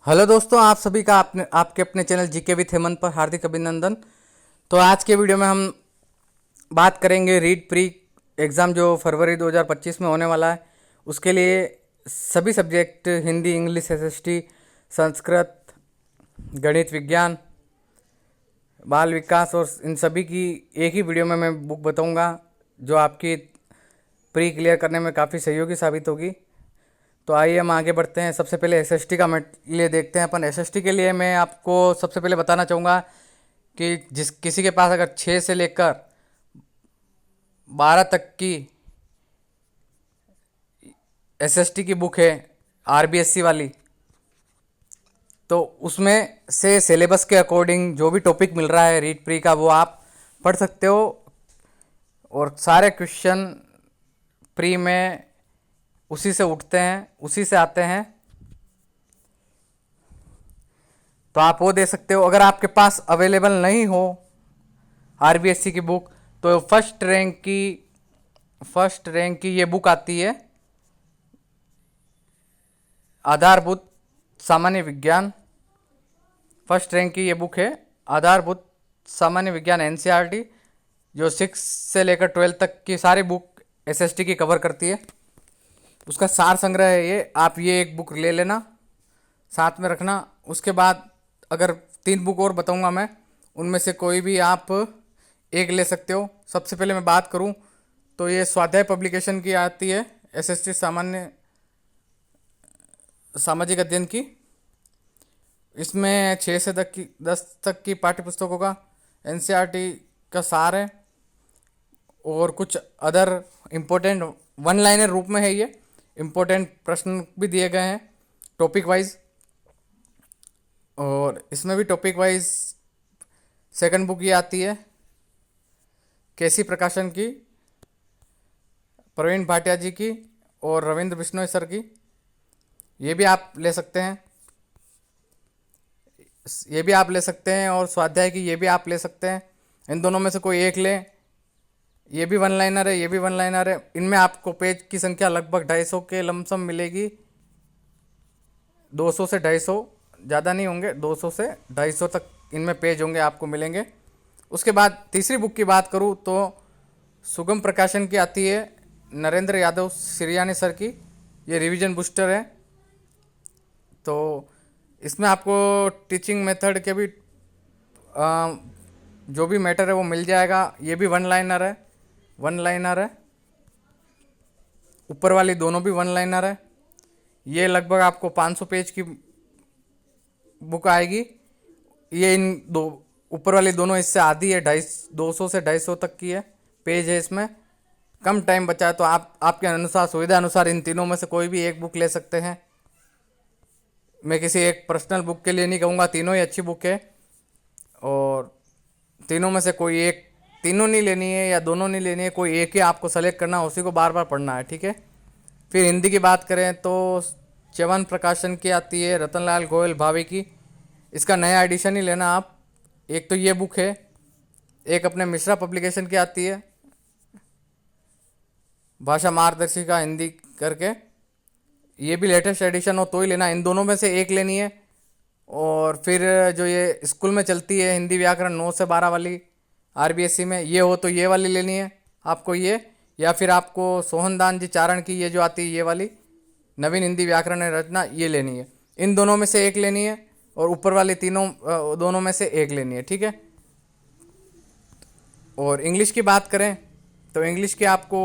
Hello दोस्तों, आप सभी का आपके अपने चैनल जीके विथ हेमंत पर हार्दिक अभिनंदन। तो आज के वीडियो में हम बात करेंगे रीट प्री एग्ज़ाम जो फरवरी 2025 में होने वाला है। उसके लिए सभी subject Hindi, English, SST, Sanskrit, गणित, विज्ञान, बाल विकास और इन सभी की एक ही वीडियो में मैं बुक बताऊंगा जो आपकी प्री क्लियर करने में काफ़ी सहयोगी साबित होगी। तो आइए हम आगे बढ़ते हैं। सबसे पहले एसएसटी का लिए देखते हैं अपन। एसएसटी के लिए मैं आपको सबसे पहले बताना चाहूँगा कि जिस किसी के पास अगर 6 से लेकर 12 तक की एसएसटी की बुक है, आरबीएससी वाली, तो उसमें से सिलेबस के अकॉर्डिंग जो भी टॉपिक मिल रहा है रीट प्री का वो आप पढ़ सकते हो। और सारे क्वेश्चन प्री में उसी से उठते हैं, उसी से आते हैं, तो आप वो दे सकते हो। अगर आपके पास अवेलेबल नहीं हो आरबीएससी की बुक, तो फर्स्ट रैंक की ये बुक आती है, आधारभूत सामान्य विज्ञान। फर्स्ट रैंक की ये बुक है, आधारभूत सामान्य विज्ञान, एनसीईआरटी, जो 6 से लेकर 12 तक की सारी बुक एसएसटी की कवर करती है। उसका सार संग्रह है ये। आप ये एक बुक ले लेना, साथ में रखना। उसके बाद अगर 3 बुक और बताऊंगा मैं, उनमें से कोई भी आप एक ले सकते हो। सबसे पहले मैं बात करूं तो ये स्वाध्याय पब्लिकेशन की आती है, एसएसटी सामाजिक अध्ययन की। इसमें 6 से 10 तक की पाठ्य पुस्तकों का एनसीईआरटी का सार है और कुछ अदर इम्पोर्टेंट वन लाइनर रूप में है। ये इम्पोर्टेंट प्रश्न भी दिए गए हैं टॉपिक वाइज, और इसमें भी टॉपिक वाइज सेकंड बुक ये आती है केसी प्रकाशन की, प्रवीण भाटिया जी की और रविंद्र बिश्नोई सर की। ये भी आप ले सकते हैं, ये भी आप ले सकते हैं, और स्वाध्याय की ये भी आप ले सकते हैं। इन दोनों में से कोई एक लें। ये भी वन लाइनर है, ये भी वन लाइनर है। इनमें आपको पेज की संख्या लगभग 250 के लमसम मिलेगी, 200 से 250, ज़्यादा नहीं होंगे, 200 से 250 तक इनमें पेज होंगे, आपको मिलेंगे। उसके बाद तीसरी बुक की बात करूँ तो सुगम प्रकाशन की आती है, नरेंद्र यादव सिरियानी सर की। ये रिवीजन बूस्टर है। तो इसमें आपको टीचिंग मेथड के भी जो भी मैटर है वो मिल जाएगा। ये भी वन लाइनर है, ऊपर वाली दोनों भी वन लाइनर है। ये लगभग आपको 500 पेज की बुक आएगी। ये इन दो ऊपर वाली दोनों इससे आधी है, 200 से 250 तक की है पेज है। इसमें कम टाइम बचा है तो आप आपके अनुसार, सुविधा अनुसार इन तीनों में से कोई भी एक बुक ले सकते हैं। मैं किसी एक पर्सनल बुक के लिए नहीं कहूँगा, तीनों ही अच्छी बुक है। और तीनों में से कोई एक, तीनों नहीं लेनी है या दोनों नहीं लेनी है, कोई एक ही आपको सेलेक्ट करना है, उसी को बार बार पढ़ना है, ठीक है। फिर हिंदी की बात करें तो च्यवन प्रकाशन की आती है, रतनलाल गोयल भावे की। इसका नया एडिशन ही लेना आप। एक तो ये बुक है, एक अपने मिश्रा पब्लिकेशन की आती है, भाषा मार्गदर्शिका हिंदी करके। ये भी लेटेस्ट एडिशन हो तो ही लेना, इन दोनों में से एक लेनी है। और फिर जो ये स्कूल में चलती है हिंदी व्याकरण 9 से 12 वाली आरबीएससी में, ये हो तो ये वाली लेनी है आपको ये, या फिर आपको सोहनदान जी चारण की ये जो आती है ये वाली नवीन हिंदी व्याकरण रचना, ये लेनी है। इन दोनों में से एक लेनी है, और ऊपर वाली दोनों में से एक लेनी है, ठीक है। और इंग्लिश की बात करें तो इंग्लिश की आपको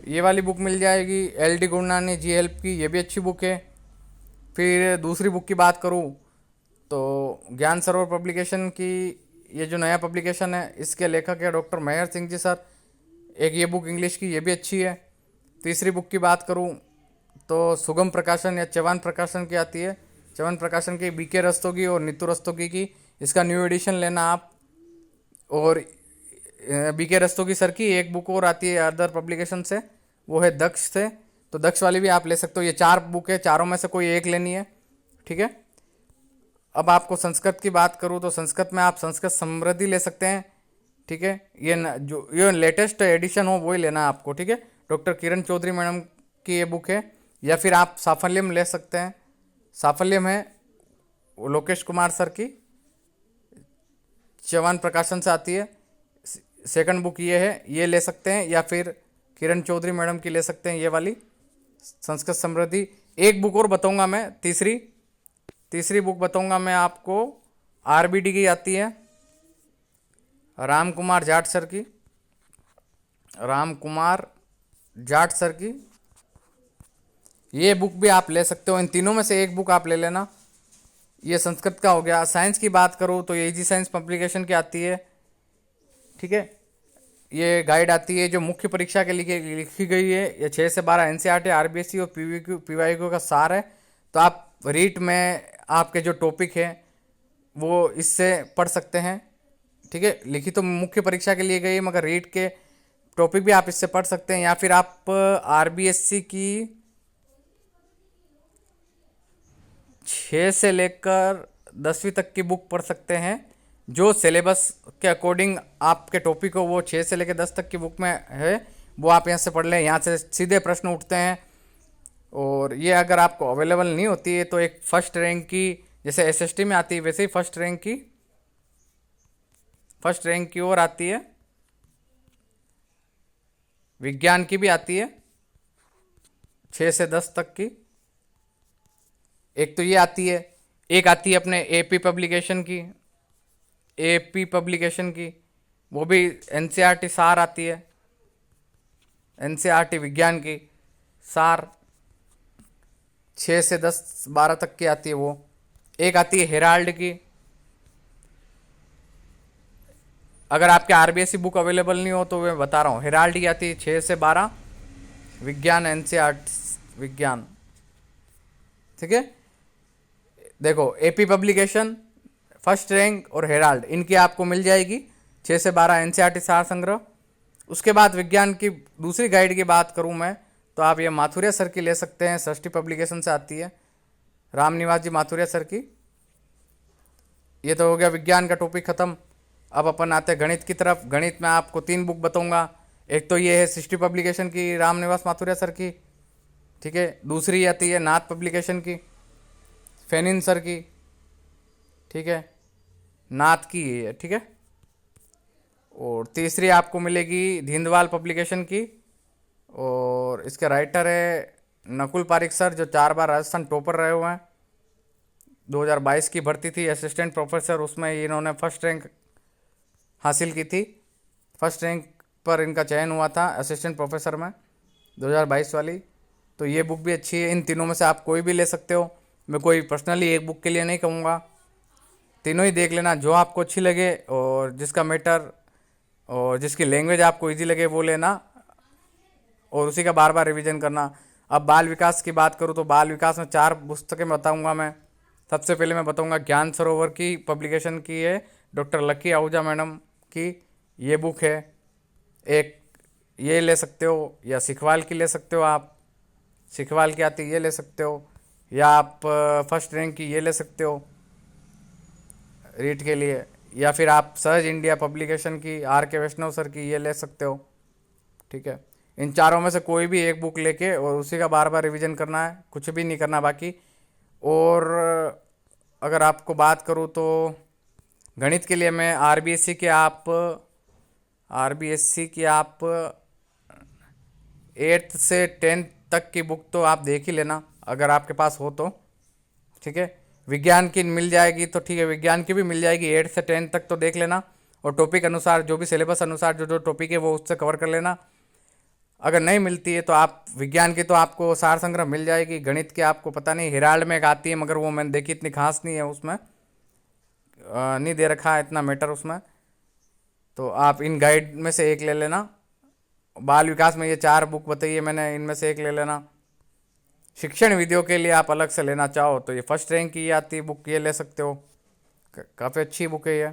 ये वाली बुक मिल जाएगी, एल डी गुरनानी जी हेल्प की। ये भी अच्छी बुक है। फिर दूसरी बुक की बात करूँ तो ज्ञान सरोवर पब्लिकेशन की ये जो नया पब्लिकेशन है, इसके लेखक है डॉक्टर मेहर सिंह जी सर। एक ये बुक इंग्लिश की, ये भी अच्छी है। तीसरी बुक की बात करूँ तो सुगम प्रकाशन या च्यवन प्रकाशन की आती है, च्यवन प्रकाशन की बीके रस्तोगी और नीतू रस्तोगी की। इसका न्यू एडिशन लेना आप। और बीके रस्तोगी सर की एक बुक और आती है अदर पब्लिकेशन से, वो है दक्ष से, तो दक्ष वाली भी आप ले सकते हो। ये 4 बुक है, चारों में से कोई एक लेनी है, ठीक है। अब आपको संस्कृत की बात करूँ तो संस्कृत में आप संस्कृत समृद्धि ले सकते हैं, ठीक है। जो ये लेटेस्ट एडिशन हो वही लेना है आपको, ठीक है। डॉक्टर किरण चौधरी मैडम की ये बुक है। या फिर आप साफल्यम ले सकते हैं, साफल्यम है, लोकेश कुमार सर की चौहान प्रकाशन से आती है। सेकंड बुक ये है, ये ले सकते हैं, या फिर किरण चौधरी मैडम की ले सकते हैं, ये वाली संस्कृत समृद्धि। एक बुक और बताऊंगा मैं, तीसरी बुक बताऊंगा मैं आपको, आरबीडी की आती है, राम कुमार जाट सर की, राम कुमार जाट सर की। ये बुक भी आप ले सकते हो, इन तीनों में से एक बुक आप ले लेना। ये संस्कृत का हो गया। साइंस की बात करूँ तो ये इजी साइंस पब्लिकेशन की आती है, ठीक है। ये गाइड आती है जो मुख्य परीक्षा के लिए लिखी गई है। ये 6 से 12 एनसीईआरटी, आरबीएससी और पीवाईक्यू का सार है। तो आप रीट में आपके जो टॉपिक है वो इससे पढ़ सकते हैं, ठीक है। लिखी तो मुख्य परीक्षा के लिए गई है, मगर रीट के टॉपिक भी आप इससे पढ़ सकते हैं। या फिर आप आरबीएससी की 6 से लेकर 10वीं तक की बुक पढ़ सकते हैं, जो सिलेबस के अकॉर्डिंग आपके टॉपिक हो वो 6 से लेकर 10 तक की बुक में है, वो आप यहाँ से पढ़ लें। यहाँ से सीधे प्रश्न उठते हैं। और ये अगर आपको अवेलेबल नहीं होती है तो एक फर्स्ट रैंक की, जैसे एसएसटी में आती है वैसे ही फर्स्ट रैंक की ओर आती है, विज्ञान की भी आती है 6 से 10 तक की। एक तो ये आती है, एक आती है अपने एपी पब्लिकेशन की, वो भी एनसीईआरटी सार आती है, एनसीईआरटी विज्ञान की सार 6 से 10 12 तक की आती है वो। एक आती है हेराल्ड की। अगर आपके आरबीएससी बुक अवेलेबल नहीं हो तो मैं बता रहा हूँ, हेराल्ड की आती है 6 से 12, विज्ञान एनसीईआरटी विज्ञान, ठीक है। देखो एपी पब्लिकेशन, फर्स्ट रैंक और हेराल्ड, इनकी आपको मिल जाएगी 6 से 12 एनसीईआरटी सार संग्रह। उसके बाद विज्ञान की दूसरी गाइड की बात करूं मैं तो आप ये माथुरिया सर की ले सकते हैं, सृष्टि पब्लिकेशन से आती है, रामनिवास जी माथुरिया सर की। ये तो हो गया विज्ञान का टॉपिक खत्म। अब अपन आते हैं गणित की तरफ। गणित में आपको 3 बुक बताऊंगा। एक तो ये है सृष्टि पब्लिकेशन की, रामनिवास माथुरिया सर की, ठीक है। दूसरी आती है नाथ पब्लिकेशन की, फेनिन सर की, ठीक है, नाथ की है, ठीक है। और तीसरी आपको मिलेगी धिंदवाल पब्लिकेशन की, और इसके राइटर है नकुल पारिक सर, जो 4 बार राजस्थान टॉपर रहे हुए हैं। 2022 की भर्ती थी असिस्टेंट प्रोफेसर, उसमें इन्होंने फर्स्ट रैंक हासिल की थी। फर्स्ट रैंक पर इनका चयन हुआ था असिस्टेंट प्रोफेसर में 2022 वाली। तो ये बुक भी अच्छी है। इन तीनों में से आप कोई भी ले सकते हो, मैं कोई पर्सनली एक बुक के लिए नहीं कहूँगा, तीनों ही देख लेना, जो आपको अच्छी लगे और जिसका मैटर और जिसकी लैंग्वेज आपको इजी लगे वो लेना, और उसी का बार बार रिवीजन करना। अब बाल विकास की बात करूँ तो बाल विकास में 4 पुस्तकें बताऊंगा मैं। सबसे पहले मैं बताऊंगा ज्ञान सरोवर की पब्लिकेशन की है, डॉक्टर लकी आहूजा मैडम की ये बुक है। एक ये ले सकते हो, या सिखवाल की ले सकते हो आप, सिखवाल की आती ये ले सकते हो, या आप फर्स्ट रैंक की ये ले सकते हो रीट के लिए, या फिर आप सहज इंडिया पब्लिकेशन की आर के वैष्णव सर की ये ले सकते हो, ठीक है। इन चारों में से कोई भी एक बुक लेके और उसी का बार बार रिवीजन करना है, कुछ भी नहीं करना बाकी। और अगर आपको बात करूँ तो गणित के लिए मैं आरबीएससी की आप 8th से 10th तक की बुक तो आप देख ही लेना अगर आपके पास हो तो, ठीक है। विज्ञान की मिल जाएगी तो ठीक है, विज्ञान की भी मिल जाएगी, 8 से 10 तक तो देख लेना, और टॉपिक अनुसार जो भी सिलेबस अनुसार जो जो टॉपिक है वो उससे कवर कर लेना। अगर नहीं मिलती है तो आप विज्ञान की तो आपको सार संग्रह मिल जाएगी। गणित की आपको पता नहीं, हेराल्ड में एक आती है मगर वो मैंने देखी इतनी खास नहीं है, उसमें नहीं दे रखा है इतना मैटर उसमें। तो आप इन गाइड में से एक ले लेना। बाल विकास में ये 4 बुक बताइए मैंने, इनमें से एक ले लेना। शिक्षण विधियों के लिए आप अलग से लेना चाहो तो ये फर्स्ट रैंक की आती है बुक, ये ले सकते हो, काफ़ी अच्छी बुक है ये।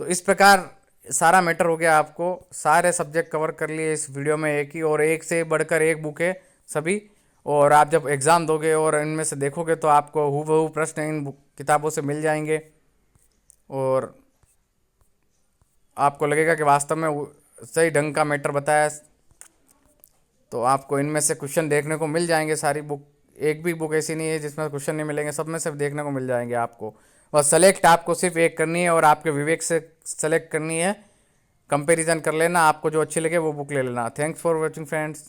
तो इस प्रकार सारा मैटर हो गया, आपको सारे सब्जेक्ट कवर कर लिए इस वीडियो में, एक ही और एक से बढ़कर एक बुक है सभी। और आप जब एग्ज़ाम दोगे और इनमें से देखोगे तो आपको हूबहू प्रश्न इन किताबों से मिल जाएंगे, और आपको लगेगा कि वास्तव में सही ढंग का मैटर बताया। तो आपको इनमें से क्वेश्चन देखने को मिल जाएंगे सारी बुक एक भी बुक ऐसी नहीं है जिसमें क्वेश्चन नहीं मिलेंगे, सब में सिर्फ देखने को मिल जाएंगे आपको। बस सेलेक्ट आपको सिर्फ एक करनी है और आपके विवेक से सेलेक्ट करनी है, कंपैरिजन कर लेना, आपको जो अच्छी लगे वो बुक ले लेना। Thanks for watching friends.